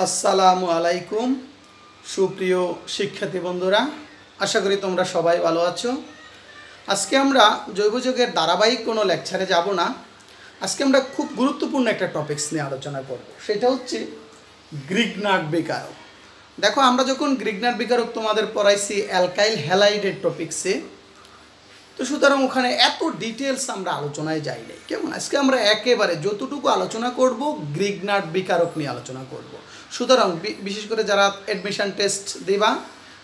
আসসালামু আলাইকুম সুপ্রিয় শিক্ষার্থী বন্ধুরা, আশা করি তোমরা সবাই ভালো আছো। আজকে আমরা জৈব যৌগের ধারাবাহিক কোনো লেকচারে যাব না। আজকে আমরা খুব গুরুত্বপূর্ণ একটা টপিকস নিয়ে আলোচনা করব, সেটা হচ্ছে গ্রিগনার্ড বিকারক। দেখো, আমরা যখন গ্রিগনার্ড বিকারক তোমাদের পড়াইছি অ্যালকাইল হ্যালাইডের টপিক্সে, তো সুতরাং ওখানে এত ডিটেলস আমরা আলোচনায় যাই নাই। কেমন? আজকে আমরা একেবারে যতটুকু আলোচনা করব গ্রিগনার্ড বিকারক নিয়ে আলোচনা করব। সুতরাং বিশেষ করে যারা অ্যাডমিশন টেস্ট দেবা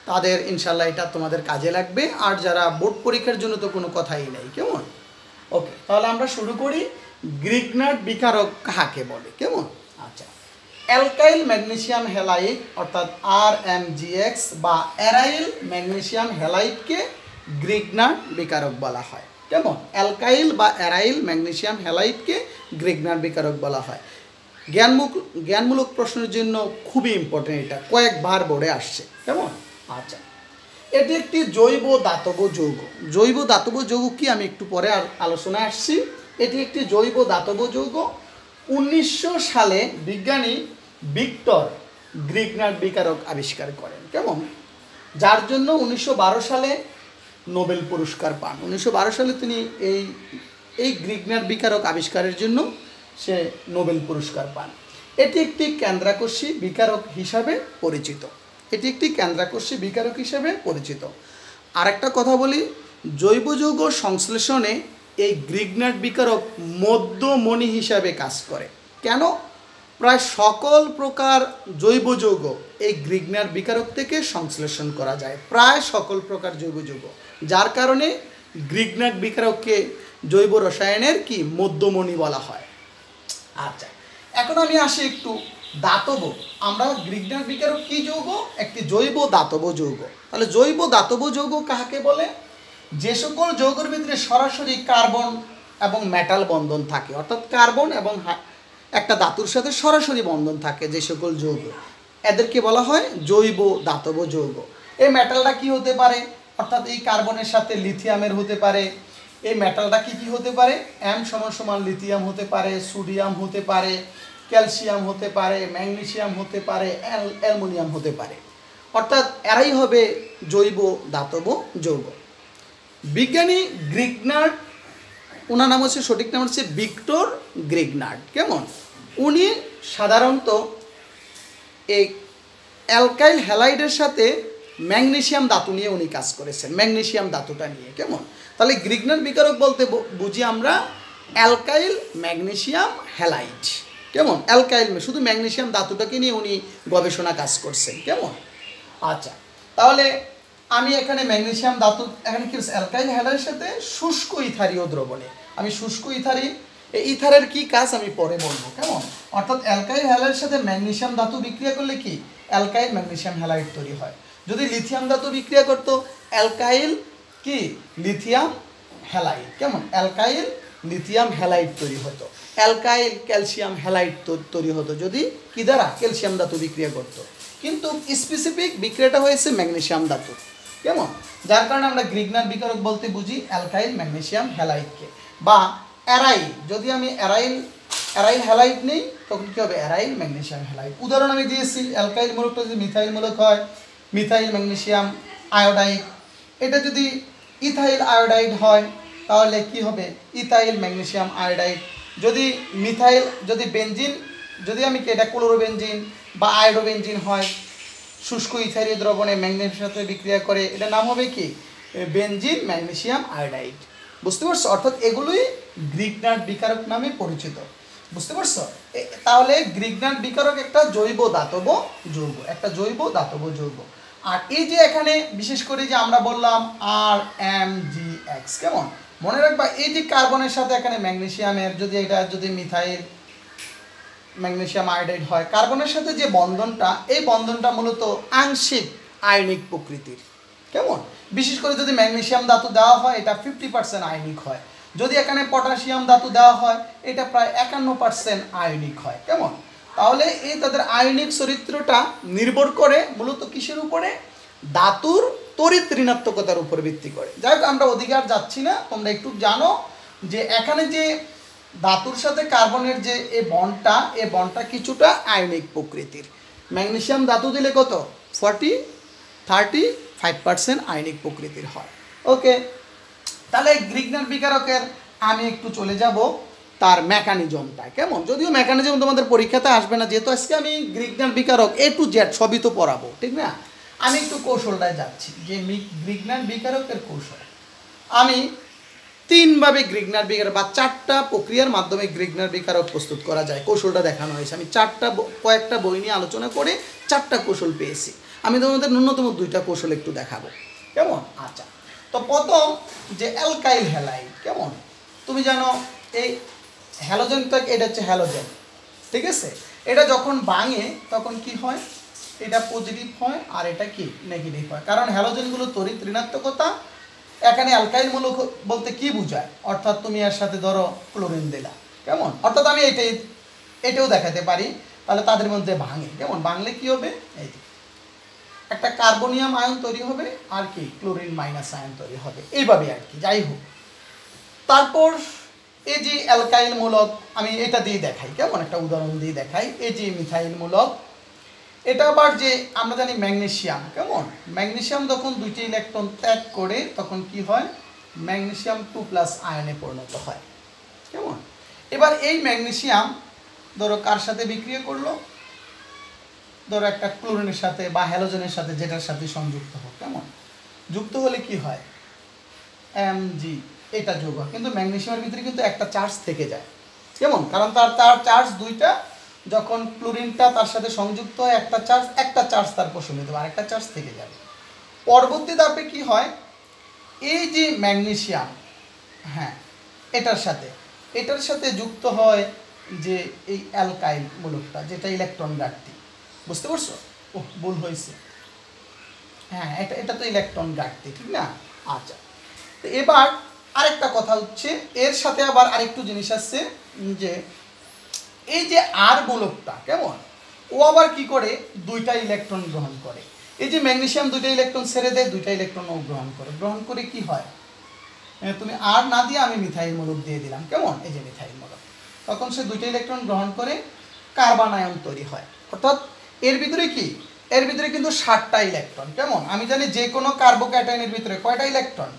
তাদের ইনশাল্লাহ এটা তোমাদের কাজে লাগবে, আর যারা বোর্ড পরীক্ষার জন্য তো কোনো কথাই নেই। কেমন? ওকে, তাহলে আমরা শুরু করি। গ্রিগনার্ড বিকারক কাকে বলে? কেমন? আচ্ছা, অ্যালকাইল ম্যাগনেসিয়াম হ্যালাইড অর্থাৎ RMgX বা অ্যারাইল ম্যাগনেসিয়াম হ্যালাইডকে গ্রিগনার্ড বিকারক বলা হয়। কেমন? অ্যালকাইল বা অ্যারাইল ম্যাগনেসিয়াম হ্যালাইডকে গ্রিগনার্ড বিকারক বলা হয়। জ্ঞানমূলক প্রশ্নের জন্য খুবই ইম্পর্টেন্ট, এটা কয়েকবার বোর্ডে আসছে। কেমন? আচ্ছা, এটি একটি জৈব দাতব যৌগ। জৈব দাতব যৌগ কি আমি একটু পরে আলোচনায় আসছি। এটি একটি জৈব দাতব যৌগ। 1900 সালে বিজ্ঞানী ভিক্টর গ্রিগনার্ড বিকারক আবিষ্কার করেন। কেমন? যার জন্য 1912 সালে নোবেল পুরস্কার পান। 1912 সালে তিনি এই গ্রিগনার্ড বিকারক আবিষ্কারের জন্য সে নোবেল পুরস্কার পান। এটি একটি কেন্দ্রাকর্ষী বিকারক হিসাবে পরিচিত। এটি একটি কেন্দ্রাকর্ষী বিকারক হিসাবে পরিচিত। আরেকটা কথা বলি, জৈব যৌগ সংশ্লেষণে এই গ্রিগনার্ড বিকারক মধ্যমণি হিসাবে কাজ করে। কেন? প্রায় সকল প্রকার জৈব যৌগ এই গ্রিগনার্ড বিকারক থেকে সংশ্লেষণ করা যায়, প্রায় সকল প্রকার জৈব যৌগ, যার কারণে গ্রিগনার্ড বিকারককে জৈব রসায়নের কি মধ্যমণি বলা হয়। আচ্ছা, এখন আমি আসি একটু দাতব। আমরা গ্রিগনার্ড বিকারক কি যৌগ? একটি জৈব দাতব যৌগ। তাহলে জৈব দাতব যৌগ কাকে বলে? যে সকল যৌগের ভিতরে সরাসরি কার্বন এবং মেটাল বন্ধন থাকে, অর্থাৎ কার্বন এবং একটা ধাতুর সাথে সরাসরি বন্ধন থাকে, যে সকল যৌগ, এদেরকে বলা হয় জৈব দাতব যৌগ। এই মেটালটা কি হতে পারে? অর্থাৎ এই কার্বনের সাথে লিথিয়ামের হতে পারে। এই মেটালটা কি হতে পারে? M = লিথিয়াম হতে পারে, সোডিয়াম হতে পারে, ক্যালসিয়াম হতে পারে, ম্যাগনেসিয়াম হতে পারে, অ্যালুমিনিয়াম হতে পারে। অর্থাৎ এরাই হবে জৈব দাতব যৌগ। বিজ্ঞানী গ্রিগনার্ড, ওনার নাম হচ্ছে, সঠিক নাম হচ্ছে ভিক্টর গ্রিগনার্ড। কেমন? উনি সাধারণত এই অ্যালকাইল হ্যালাইডের সাথে ম্যাগনেসিয়াম ধাতু নিয়ে উনি কাজ করেছেন, ম্যাগনেসিয়াম ধাতুটা নিয়ে। কেমন? তাহলে গ্রিগনার্ড বিকারক বলতে বুঝি আমরা অ্যালকাইল ম্যাগনেসিয়াম হ্যালাইড। কেমন? অ্যালকাইল, শুধু ম্যাগনেসিয়াম ধাতুটাকে নিয়ে উনি গবেষণা কাজ করছেন। কেমন? আচ্ছা, তাহলে আমি এখানে ম্যাগনেসিয়াম ধাতু, এখানে কি অ্যালকাইল হ্যালাইডের সাথে শুষ্ক ইথারীয় দ্রবণে, আমি শুষ্ক ইথারি, এই ইথারের কি কাজ আমি পরে বলবো। কেমন? অর্থাৎ অ্যালকাইল হ্যালাইডের সাথে ম্যাগনেসিয়াম ধাতু বিক্রিয়া করলে কি অ্যালকাইল ম্যাগনেসিয়াম হ্যালাইড তৈরি হয়। যদি লিথিয়াম ধাতু বিক্রিয়া করতো অ্যালকাইল কি লিথিয়াম হ্যালাইড। কেমন? অ্যালকাইল লিথিয়াম হ্যালাইড তৈরি হতো। অ্যালকাইল ক্যালসিয়াম হ্যালাইড তৈরি হতো যদি কি দ্বারা? ক্যালসিয়াম ধাতু বিক্রিয়া করতো। কিন্তু স্পেসিফিক বিক্রিয়াটা হয়েছে ম্যাগনেসিয়াম ধাতু। কেমন? যার কারণে আমরা গ্রিগনার্ড বিকারক বলতে বুঝি অ্যালকাইল ম্যাগনেসিয়াম হ্যালাইডকে। বা অ্যারাইল, যদি আমি অ্যারাইল হ্যালাইড নেই তখন কী হবে? Aryl magnesium halide. উদাহরণ আমি দিয়েছি, অ্যালকাইল মূলকটা যদি মিথাইল মূলক হয়, মিথাইল ম্যাগনেসিয়াম আয়োডাইড। এটা যদি ইথাইল আয়োডাইড হয় তাহলে কি হবে? Ethyl magnesium iodide. যদি মিথাইল, যদি বেনজিন, যদি আমি কি এটা ক্লোরোবেনজিন বা আয়োডোবেনজিন হয়, শুষ্ক ইথারীয় দ্রবণে ম্যাগনেসিয়ামের সাথে বিক্রিয়া করে, এটার নাম হবে কি? Benzene magnesium iodide. বুঝতে পারছো? অর্থাৎ এগুলোই গ্রিগনার্ড বিকারক নামে পরিচিত। বুঝতে পারছো? তাহলে গ্রিগনার্ড বিকারক একটা জৈব দাতব যৌগ, একটা জৈব দাতব যৌগ। আর এই যে এখানে বিশেষ করে যে আমরা বললাম RMgX, কেমন? মনে রাখবা, এই যে কার্বনের সাথে এখানে ম্যাগনেসিয়ামের, যদি এটা যদি মিথাইল ম্যাগনেসিয়াম আয়োডাইড হয়, কার্বনের সাথে যে বন্ধনটা, এই বন্ধনটা মূলত আংশিক আয়নিক প্রকৃতির। কেমন? বিশেষ করে যদি ম্যাগনেসিয়াম ধাতু দেওয়া হয় এটা 50% আয়নিক হয়। যদি এখানে পটাশিয়াম ধাতু দেওয়া হয় এটা প্রায় 51% আয়নিক হয়। কেমন? তাহলে এই তাদের আয়নিক চরিত্রটা নির্ভর করে মূলত কিসের উপরে? ধাতুর তড়িৎ ঋণাত্মকতার উপর ভিত্তি করে। যাই হোক, আমরা অধিকার যাচ্ছি না, তোমরা একটু জানো যে এখানে যে ধাতুর সাথে কার্বনের যে এই বন্ডটা, এই বন্ডটা কিছুটা আয়নিক প্রকৃতির। ম্যাগনেসিয়াম ধাতু দিলে কত 35% আয়নিক প্রকৃতির হয়। ওকে, তাহলে গ্রিগনার বিকারকের আমি একটু চলে যাব তার মেকানিজমটা কেমন, যদিও মেকানিজম তোমাদের পরীক্ষাতে আসবে না, যেহেতু আজকে আমি গ্রিগনার বিকারক A to Z সবই তো পড়াবো, ঠিক না। আমি একটু কৌশলটায় যাচ্ছি যে গ্রিগনার বিকারকের কৌশল। আমি 3 ভাবে গ্রিগনার বিকারক বা 4টা প্রক্রিয়ার মাধ্যমে গ্রিগনার বিকারক প্রস্তুত করা যায়, কৌশলটা দেখানো হয়েছে। আমি কয়েকটা বই নিয়ে আলোচনা করে 4টা কৌশল পেয়েছি। আমি তোমাদের ন্যূনতম 2টা কৌশল একটু দেখাবো, কেমন। আচ্ছা, তো প্রথম যে অ্যালকাইল হ্যালাইড, কেমন, তুমি জানো এই হ্যালোজেনটা, এটা হচ্ছে হ্যালোজেন, ঠিক আছে। এটা যখন ভাঙে তখন কি হয়, এটা পজিটিভ হয় আর এটা কি নেগেটিভ হয়, কারণ হ্যালোজেনগুলো তড়িৎ ঋণাত্মকতা। এখানে অ্যালকাইল মূলক বলতে কি বোঝায়, অর্থাৎ তুমি এর সাথে ধরো ক্লোরিন দিলা, কেমন, অর্থাৎ আমি এটাও দেখাতে পারি, তাহলে তাদের মধ্যে ভাঙে, কেমন, ভাঙলে কি হবে, এই একটা কার্বনিয়াম আয়ন তৈরি হবে আর কি ক্লোরিন মাইনাস আয়ন তৈরি হবে, এইভাবে আর কি। যাই হোক, তারপর এই যে অ্যালকাইল মূলক, আমি এটা দিয়ে দেখাই, কেমন, একটা উদাহরণ দিয়ে দেখাই। এই যে মিথাইল মূলক, এটা আবার যে আমরা জানি ম্যাগনেসিয়াম, কেমন, ম্যাগনেসিয়াম যখন 2টি ইলেকট্রন ত্যাগ করে তখন কি হয়, ম্যাগনেসিয়াম 2+ আয়নে পরিণত হয়, কেমন। এবার এই ম্যাগনেসিয়াম ধরো কার সাথে বিক্রিয়া করলো, ধরো একটা ক্লোরিনের সাথে বা হ্যালোজেনের সাথে, যেটার সাথে সংযুক্ত হোক, কেমন, যুক্ত হলে কি হয়, Mg, এটা যোগ হয়। কিন্তু ম্যাগনেসিয়ামের ভিতরে কিন্তু একটা চার্জ থেকে যায়, কেমন, কারণ তার চার্জ 2টা, যখন ক্লোরিনটা তার সাথে সংযুক্ত হয় একটা চার্জ তার প্রশমিত হবে, আরেকটা চার্জ থেকে যাবে। পরবর্তী ধাপে কি হয়, এই যে ম্যাগনেসিয়াম, হ্যাঁ, এটার সাথে যুক্ত হয় যে এই অ্যালকাইল মূলকটা, যেটা ইলেকট্রন ঘাটতি, বুঝতে পারছো, ভুল হয়েছে, হ্যাঁ, এটা তো ইলেকট্রন ঘাটতি, ঠিক না। আচ্ছা, তো এবার আরেকটা কথা হচ্ছে, এর সাথে আবার আরেকটু জিনিস আছে যে এই যে আর মূলকটা, কেমন, ও আবার কি করে 2টা ইলেকট্রন গ্রহণ করে। এই যে ম্যাগনেসিয়াম 2টা ইলেকট্রন ছেড়ে দেয়, 2টা ইলেকট্রন ও গ্রহণ করে কি হয়, তুমি আর না দিয়ে আমি মিথাইল মূলক দিয়ে দিলাম, কেমন, এই যে মিথাইল মূলক, তখন সে 2টা ইলেকট্রন গ্রহণ করে কার্বন আয়ন তৈরি হয়। অর্থাৎ এর ভিতরে কিন্তু 7টা ইলেকট্রন, কেমন। আমি জানি যে কোনো কার্বোক্যাটায়নের ভিতরে কয়টা ইলেকট্রন,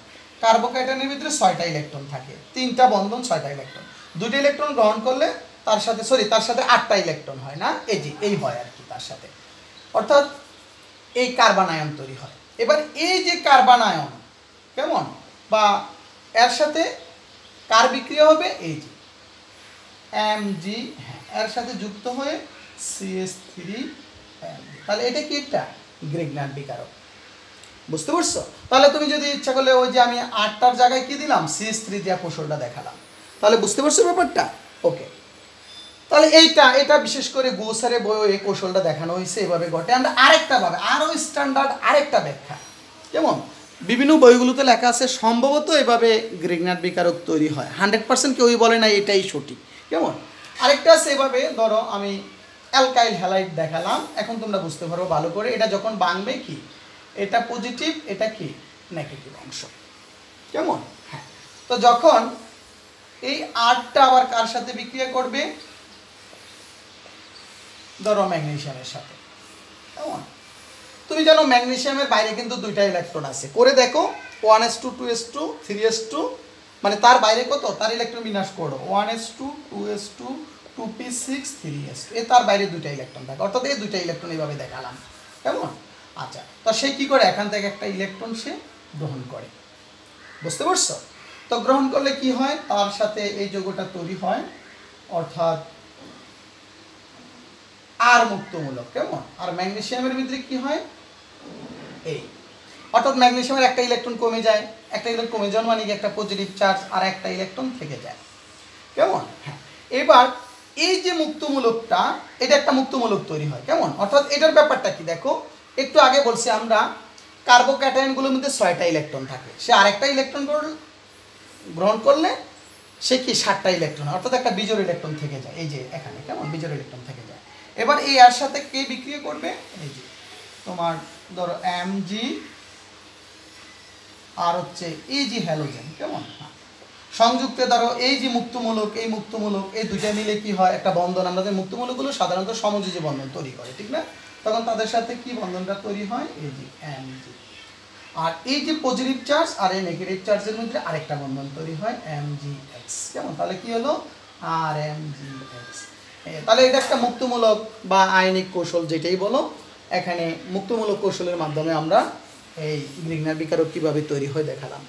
কার্বোক্যাটায়নের ভিতরে 6টা ইলেকট্রন থাকে, 3টা বন্ধন, 6টা ইলেকট্রন। 2টা ইলেকট্রন গ্রহণ করলে তার সাথে 8টা ইলেকট্রন হয় না, এই হয় আর কি তার সাথে, অর্থাৎ এই কার্বন আয়ন তৈরি হয়। এবার এই যে কার্বন আয়ন, কেমন, বা এর সাথে কার বিক্রিয়া হবে, এই যে Mg, হ্যাঁ, এর সাথে যুক্ত হয়ে CH3, তাহলে এটা কি একটা গ্রিগনার বিকারক, বুঝতে পারছো। তাহলে তুমি যদি ইচ্ছা করলে ওই যে আমি 8টার জায়গায় কি দিলাম, CH3 দিয়ে কৌশলটা দেখালাম, তাহলে বুঝতে পারছো ব্যাপারটা। ওকে, তাহলে এটা বিশেষ করে গোসারে বই এই কৌশলটা দেখানো হয়েছে, এভাবে ঘটে। আমরা আরেকটা ভাবে, আরও স্ট্যান্ডার্ড আরেকটা ব্যাখ্যা, কেমন, বিভিন্ন বইগুলোতে লেখা আছে সম্ভবত এভাবে গ্রিগনার বিকারক তৈরি হয়, 100% কেউই বলে না এটাই সঠিক, কেমন। আরেকটা আছে, এভাবে ধরো আমি অ্যালকাইল হ্যালাইড দেখালাম, এখন তোমরা বুঝতে পারবো ভালো করে, এটা যখন ভাঙবে কি, এটা পজিটিভ, এটা কি নেগেটিভ অংশ, কেমন, হ্যাঁ। তো যখন এই 8টা আবার কার সাথে বিক্রিয়া করবে, ধরো ম্যাগনেসিয়ামের সাথে, কেমন। তুমি জানো ম্যাগনেসিয়ামের বাইরে কিন্তু 2টা ইলেকট্রন আছে, করে দেখো 1s2 2s2 3s2, মানে তার বাইরে কত, তার ইলেকট্রন বিন্যাস করো 1s2 2s2 2p6 3s2, তার বাইরে 2টা ইলেকট্রন থাকে, অর্থাৎ এই 2টা ইলেকট্রন এইভাবে দেখালাম, কেমন। আচ্ছা, তো সে কি করে, এখান থেকে একটা ইলেকট্রন সে গ্রহণ করে, বুঝতে পারছো। তো গ্রহণ করলে কি হয়, তার সাথে এই যৌগটা তৈরি হয়, অর্থাৎ আর মুক্তমূলক, কেমন। আর ম্যাগনেসিয়ামের ভিতরে কি হয়, এই, অর্থাৎ ম্যাগনেসিয়ামের একটা ইলেকট্রন কমে যায়, একটা ইলেকট্রন কমে যাওয়ার মানে একটা পজিটিভ চার্জ আর একটা ইলেকট্রন থেকে যায়, কেমন, হ্যাঁ। এবার এই যে মুক্তমূলকটা, এটা একটা মুক্তমূলক তৈরি হয়, কেমন, অর্থাৎ এটার ব্যাপারটা কি দেখো, একটু আগে বলছি আমরা কার্বোক্যাটায়নগুলোর মধ্যে 6টা ইলেকট্রন থাকে, সে আরেকটা ইলেকট্রন গ্রহণ করলে সে কি 7টা ইলেকট্রন, অর্থাৎ একটা বিজোড় ইলেকট্রন থেকে যায়, এই যে এখানে, কেমন, বিজোড় ইলেকট্রন থেকে যায়। এবার এই এর সাথে কে বিক্রিয়া করবে, এই যে তোমার ধরো Mg আর হচ্ছে এই যে হ্যালোজেন, কেমন, সংযুক্তে ধরো এই যে মুক্তমূলক, এই 2টা মিলে কি হয়, একটা বন্ধন। আমাদের মুক্তমূলকগুলো সাধারণত সমযোজী বন্ধন তৈরি করে, ঠিক না। তখন তাদের সাথে কি বন্ধনটা তৈরি হয়, এই যে Mg। আর এই যে পজিটিভ চার্জ আর এই নেগেটিভ চার্জের মধ্যে আরেকটা বন্ধন তৈরি হয় Mgx। কেমন, তাহলে কি হলো RMgx। তাহলে এটা একটা মুক্তমূলক বা আয়নিক কৌশল যেটাই বলো, এখানে মুক্তমূলক কৌশলের মাধ্যমে আমরা এই গ্রিগনার বিকারক কীভাবে তৈরি হয় দেখালাম।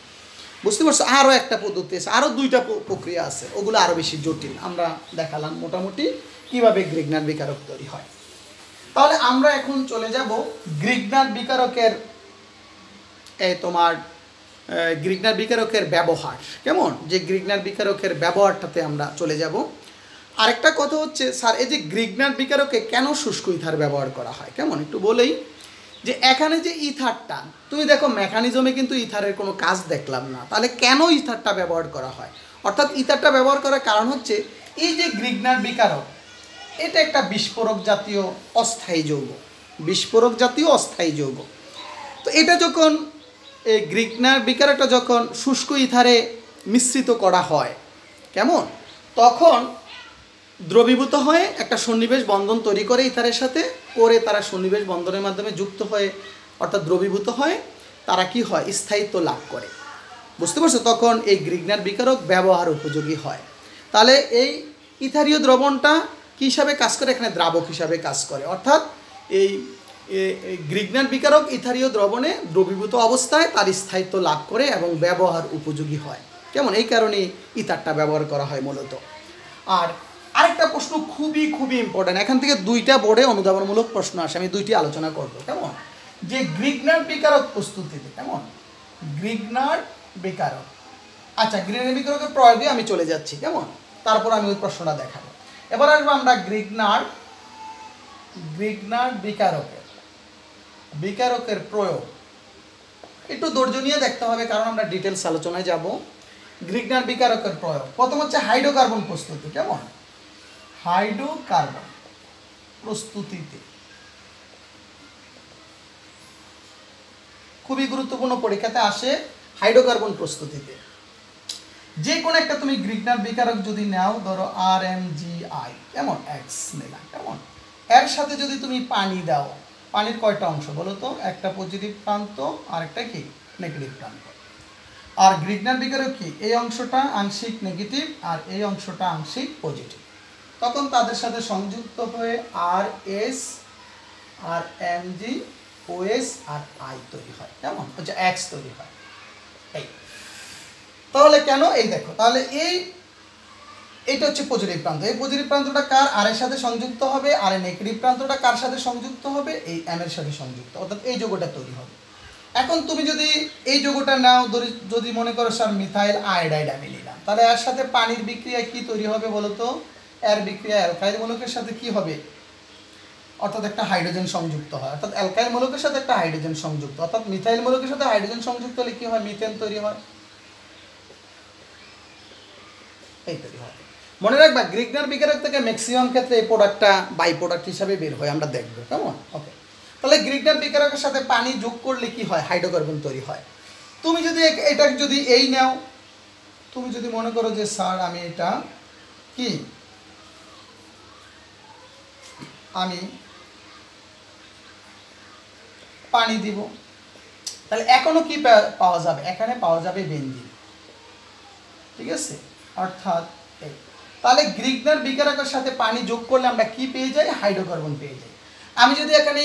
বুঝতে পারছো? আরও একটা পদ্ধতি আছে, আরও দুইটা প্রক্রিয়া আছে, ওগুলো আরও বেশি জটিল। আমরা দেখালাম মোটামুটি কীভাবে গ্রিগনার বিকারক তৈরি হয়। তাহলে আমরা এখন চলে যাব গ্রিগনার বিকারকের গ্রিগনার বিকারকের ব্যবহার। কেমন, যে গ্রিগনার বিকারকের ব্যবহারটাতে আমরা চলে যাব। আরেকটা কথা হচ্ছে স্যার, এই যে গ্রিগনার বিকারকে কেন শুষ্ক ইথার ব্যবহার করা হয়, কেমন একটু বলেই। যে এখানে যে ইথারটা তুমি দেখো মেকানিজমে কিন্তু ইথারের কোনো কাজ দেখলাম না, তাহলে কেন ইথারটা ব্যবহার করা হয়? অর্থাৎ ইথারটা ব্যবহার করার কারণ হচ্ছে এই যে গ্রিগনার বিকারক, এটা একটা বিস্ফোরক জাতীয় অস্থায়ী যৌগ, বিস্ফোরক জাতীয় অস্থায়ী যৌগ। তো এটা যখন এই গ্রিগনার বিকারকটা যখন শুষ্ক ইথারে মিশ্রিত করা হয়, কেমন, তখন দ্রবীভূত হয়ে একটা সন্নিবেশ বন্ধন তৈরি করে ইথারের সাথে, করে তারা সন্নিবেশ বন্ধনের মাধ্যমে যুক্ত হয়ে অর্থাৎ দ্রবীভূত হয়, তারা কি হয়, স্থায়িত্ব লাভ করে। বুঝতে পারছো? তখন এই গ্রিগনার বিকারক ব্যবহার উপযোগী হয়। তাহলে এই ইথারীয় দ্রবণটা কী হিসাবে কাজ করে, এখানে দ্রাবক হিসাবে কাজ করে। অর্থাৎ এই গ্রিগনার বিকারক ইথারীয় দ্রবণে দ্রবীভূত অবস্থায় তার স্থায়িত্ব লাভ করে এবং ব্যবহার উপযোগী হয়। কেমন, এই কারণে ইথারটা ব্যবহার করা হয় মূলত। আর আরেকটা প্রশ্ন খুবই খুবই ইম্পর্ট্যান্ট, এখান থেকে দুইটা বোর্ডে অনুধাবনমূলক প্রশ্ন আসে, আমি দুইটি আলোচনা করব। কেমন, যে গ্রিগনার বিকারক প্রস্তুতিতে, কেমন গ্রিগনার বিকারক, আচ্ছা গ্রিগনার বিকারকের প্রয়োগে আমি চলে যাচ্ছি, কেমন, তারপর আমি ওই প্রশ্নটা দেখাবো। এবার আসবো আমরা গ্রিগনার বিকারকের প্রয়োগ। একটু ধৈর্য নিয়ে দেখতে হবে, কারণ আমরা ডিটেলস আলোচনায় যাব। গ্রিগনার বিকারকের প্রয়োগ প্রথম হচ্ছে হাইড্রোকার্বন প্রস্তুতি। কেমন, হাইড্রোকার্বন প্রস্তুতিতে খুবই গুরুত্বপূর্ণ, পরীক্ষাতে আসে হাইড্রোকার্বন প্রস্তুতিতে। যে কোনো একটা তুমি গ্রিগনার বিকারক যদি নাও, ধরো RMgI, কেমন এক্স নিলাম, কেমন, এর সাথে যদি তুমি পানি দাও, পানির কয়টা অংশ বলো তো, একটা পজিটিভ প্রান্ত আর একটা কি নেগেটিভ প্রান্ত। আর গ্রিগনার বিকারক কি, এই অংশটা আংশিক নেগেটিভ আর এই অংশটা আংশিক পজিটিভ, তখন তাদের সাথে সংযুক্ত হয়ে RS R Mg OS R I তৈরি হয়। কেমন হচ্ছে X তৈরি হয়। এই তাহলে কেন, এই দেখো, তাহলে এইটা হচ্ছে পজিটিভ প্রান্ত, এই পজিটিভ প্রান্তটা কার, আর এর সাথে সংযুক্ত হবে, আর এই নেগেটিভ প্রান্তটা কার সাথে সংযুক্ত হবে, এই M এর সাথে সংযুক্ত, অর্থাৎ এই যৌগটা তৈরি হবে। এখন তুমি যদি এই যৌগটা নাও, যদি মনে করো স্যার মিথাইল আয়োডাইড আমি নিলাম, তাহলে এর সাথে পানির বিক্রিয়া কি তৈরি হবে বলো তো, এর বিক্রিয়া অ্যালকাইল মূলকের সাথে কি হবে, অর্থাৎ একটা হাইড্রোজেন সংযুক্ত হয়, অর্থাৎ অ্যালকাইল মূলকের সাথে একটা হাইড্রোজেন সংযুক্ত, অর্থাৎ মিথাইল মূলকের সাথে হাইড্রোজেন সংযুক্ত হলে কি হয়, মিথেন তৈরি হয়। এই তৈরি হয়। মনে রাখবা গ্রিগনার বিকারক থেকে ম্যাক্সিমাম ক্ষেত্রে এই প্রোডাক্টটা বাই প্রোডাক্ট হিসাবে বের হয়, আমরা দেখবো। কেমন, ওকে। তাহলে গ্রিগনার বিকারকের সাথে পানি যোগ করলে কি হয়, হাইড্রোকার্বন তৈরি হয়। তুমি যদি এটা যদি এই নাও, তুমি যদি মনে করো যে স্যার আমি এটা কি, আমি পানি দিব, তাহলে এখনো কি পাওয়া যাবে, এখানে পাওয়া যাবে বেনজিন। ঠিক আছে, অর্থাৎ এই, তাহলে গ্রিগনার বিকারকের সাথে পানি যোগ করলে আমরা কি পেয়ে যাই, হাইড্রোকার্বন পেয়ে যাই। আমি যদি এখানে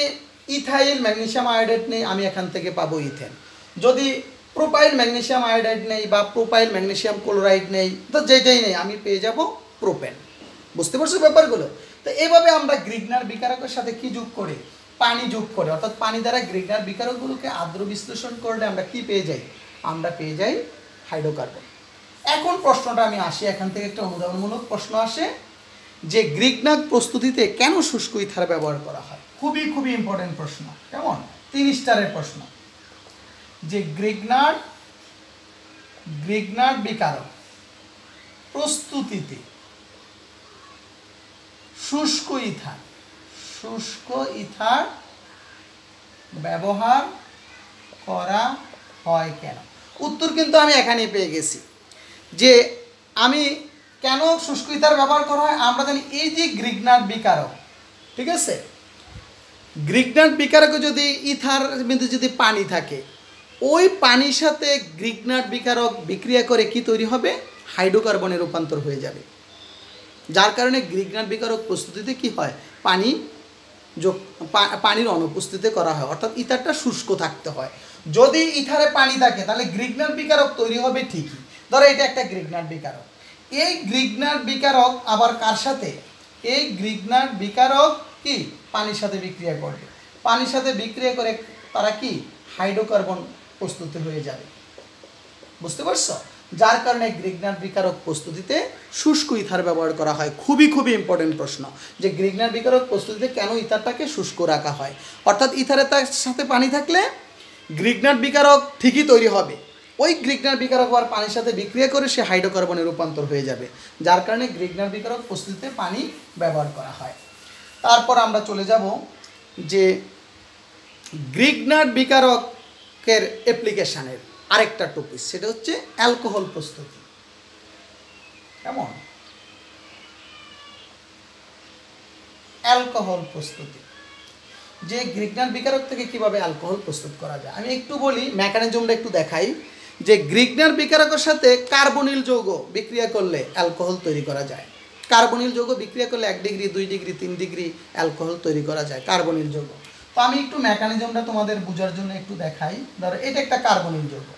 ইথাইল ম্যাগনেসিয়াম আয়োডাইড নেই, আমি এখান থেকে পাবো ইথেন। যদি প্রোপাইল ম্যাগনেসিয়াম আয়োডাইড নেই বা প্রোপাইল ম্যাগনেসিয়াম ক্লোরাইড নেই, তো যেটাই নেই আমি পেয়ে যাব প্রোপেন। বুঝতে পারছো ব্যাপারগুলো? তো এইভাবে আমরা গ্রিগনার বিকারকের সাথে কি যোগ করে, পানি যোগ করে, অর্থাৎ পানি দ্বারা গ্রিগনার বিকারকগুলোকে আর্দ্র বিশ্লেষণ করলে আমরা কি পেয়ে যাই, আমরা পেয়ে যাই হাইড্রোকার্বন। এখন প্রশ্নটা আমি আসি, এখান থেকে একটা অনুধাবনমূলক প্রশ্ন আসে যে গ্রিগনার প্রস্তুতিতে কেন শুষ্ক ইথার ব্যবহার করা হয়। খুবই খুবই ইম্পর্টেন্ট প্রশ্ন। কেমন, 3 স্টারের প্রশ্ন, যে গ্রিগনার বিকারক প্রস্তুতিতে শুষ্ক ইথার ব্যবহার করা হয় কেন। উত্তর কিন্তু আমি এখানেই পেয়ে গেছি, যে আমি কেন শুষ্ক ইথার ব্যবহার করা হয়। আমরা জানি এই যে গ্রিগনার বিকারক, ঠিক আছে, গ্রিগনার্ড বিকারকে যদি ইথার মধ্যে যদি পানি থাকে, ওই পানির সাথে গ্রিগনার্ড বিকারক বিক্রিয়া করে কি তৈরি হবে? হাইড্রোকার্বনে রূপান্তর হয়ে যাবে। যার কারণে গ্রিগনার্ড বিকারক প্রস্তুতিতে কি হয়? পানির অনুপস্থিতিতে করা হয়, অর্থাৎ ইথারটা শুষ্ক থাকতে হয়। যদি ইথারে পানি থাকে তাহলে গ্রিগনার্ড বিকারক তৈরি হবে ঠিকই। ধরো এটা একটা গ্রিগনার্ড বিকারক, এই গ্রিগনার্ড বিকারক আবার কার সাথে? এই গ্রিগনার্ড বিকারক কি পানির সাথে বিক্রিয়া করবে, পানির সাথে বিক্রিয়া করে তারা কি হাইড্রোকার্বন প্রস্তুত হয়ে যাবে। বুঝতে পারছো? যার কারণে গ্রিগনার্ড বিকারক প্রস্তুতিতে শুষ্ক ইথার ব্যবহার করা হয়। খুবই খুবই ইম্পর্টেন্ট প্রশ্ন যে গ্রিগনার্ড বিকারক প্রস্তুতিতে কেন ইথারটাকে শুষ্ক রাখা হয়। অর্থাৎ ইথারে তার সাথে পানি থাকলে গ্রিগনার্ড বিকারক ঠিকই তৈরি হবে, ওই গ্রিগনার্ড বিকারক আবার পানির সাথে বিক্রিয়া করে সে হাইড্রোকার্বনে রূপান্তর হয়ে যাবে। যার কারণে গ্রিগনার্ড বিকারক প্রস্তুতিতে পানি ব্যবহার করা হয়। তারপর আমরা চলে যাব যে গ্রিগনার্ড বিকারকের অ্যাপ্লিকেশানের আরেকটা টপিক, সেটা হচ্ছে অ্যালকোহল প্রস্তুতি। কেমন? অ্যালকোহল প্রস্তুতি, যে গ্রিগনার্ড বিকারক থেকে কিভাবে অ্যালকোহল প্রস্তুত করা যায়। আমি একটু বলি, মেকানিজমটা একটু দেখাই। যে গ্রিগনার্ড বিকারকের সাথে কার্বনিল যৌগ বিক্রিয়া করলে অ্যালকোহল তৈরি করা যায়। কার্বনিল যৌগ বিক্রিয়া করলে 1 ডিগ্রি 2 ডিগ্রি 3 ডিগ্রি অ্যালকোহল তৈরি করা যায় কার্বনিল যৌগ। তো আমি একটু মেকানিজমটা তোমাদের বোঝার জন্য একটু দেখাই। ধরো এটা একটা কার্বনিল যৌগ,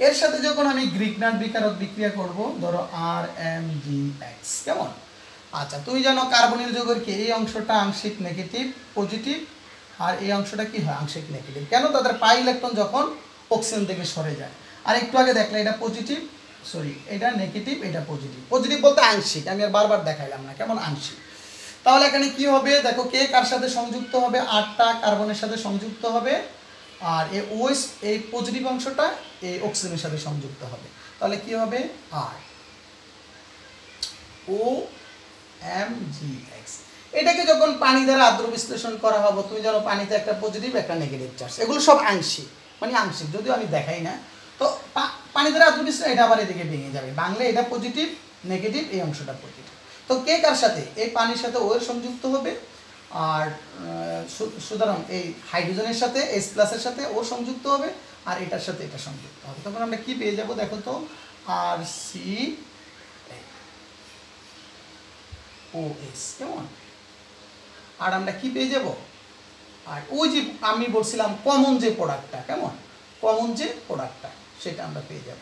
এর সাথে যখন আমি গ্রিগনার্ড বিকারক বিক্রিয়া করব, ধরো RMgX। কেমন? আচ্ছা, তুমি জানো কার্বনিল যৌগের কি এই অংশটা আংশিক নেগেটিভ পজিটিভ, আর এই অংশটা কি হয়? আংশিক নেগেটিভ। কেন? তাদের পাই ইলেকট্রন যখন অক্সিজেন থেকে সরে যায়। আর একটু আগে দেখলে এটা পজিটিভ, সরি এটা নেগেটিভ, এটা পজিটিভ। পজিটিভ বলতে আংশিক, আমি আর বারবার দেখাইলাম না, কেমন? আংশিক। তাহলে এখানে কি হবে? দেখো কে কার সাথে সংযুক্ত হবে? 8টা কার্বনের সাথে সংযুক্ত হবে, আর এই ওএস এই পজিটিভ অংশটা এই অক্সিজেনের সাথে সংযুক্ত হবে। তাহলে কি হবে? আর OMgX। এটাকে যখন পানি দ্বারা আদ্র বিশ্লেষণ করা হবে, তুমি জানো পানিতে একটা পজিটিভ একটা নেগেটিভ চার্জ, এগুলো সব আংশিক, মানে আংশিক, যদিও আমি দেখাই না। তো পানি দ্বারা আদ্র বিশ্লেষণ, এটা আবার এদিকে ভেঙে যাবে, বাংলা এটা পজিটিভ নেগেটিভ, এই অংশটা পজিটিভ। তো কে কার সাথে? এই পানির সাথে ও এর সংযুক্ত হবে, আর সুতরাং এই হাইড্রোজেনের সাথে H+ সাথে ও সংযুক্ত হবে, আর এটার সাথে এটা সংযুক্ত হবে। তখন আমরা কি পেয়ে যাব? দেখো তো, RCOS। কেমন? আর আমরা কি পেয়ে যাব? আর ওই যে আমি বলছিলাম কমন যে প্রোডাক্টটা, কেমন? কমন যে প্রোডাক্টটা, সেটা আমরা পেয়ে যাব।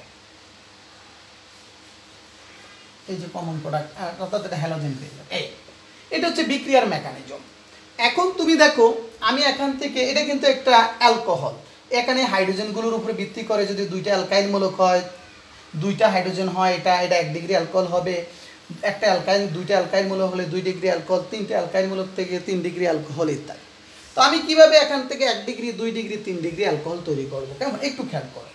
এই যে কমন প্রোডাক্ট, অর্থাৎ এটা হ্যালোজেন পেয়ে যাবে। এটা হচ্ছে বিক্রিয়ার মেকানিজম। এখন তুমি দেখো, আমি এখান থেকে, এটা কিন্তু একটা অ্যালকোহল, এখানে হাইড্রোজেনগুলোর উপরে ভিত্তি করে যদি 2টা অ্যালকাইল মূলক হয়, 2টা হাইড্রোজেন হয়, এটা 1 ডিগ্রি অ্যালকোহল হবে। একটা অ্যালকাইল 2টা অ্যালকাইল মূলক হলে 2 ডিগ্রি অ্যালকোহল, 3টে অ্যালকাইল মূলক থেকে 3 ডিগ্রি অ্যালকোহল ইত্যাদি। তো আমি কিভাবে এখান থেকে 1 ডিগ্রি 2 ডিগ্রি 3 ডিগ্রি অ্যালকোহল তৈরি করবো? কেমন? একটু খেয়াল করো।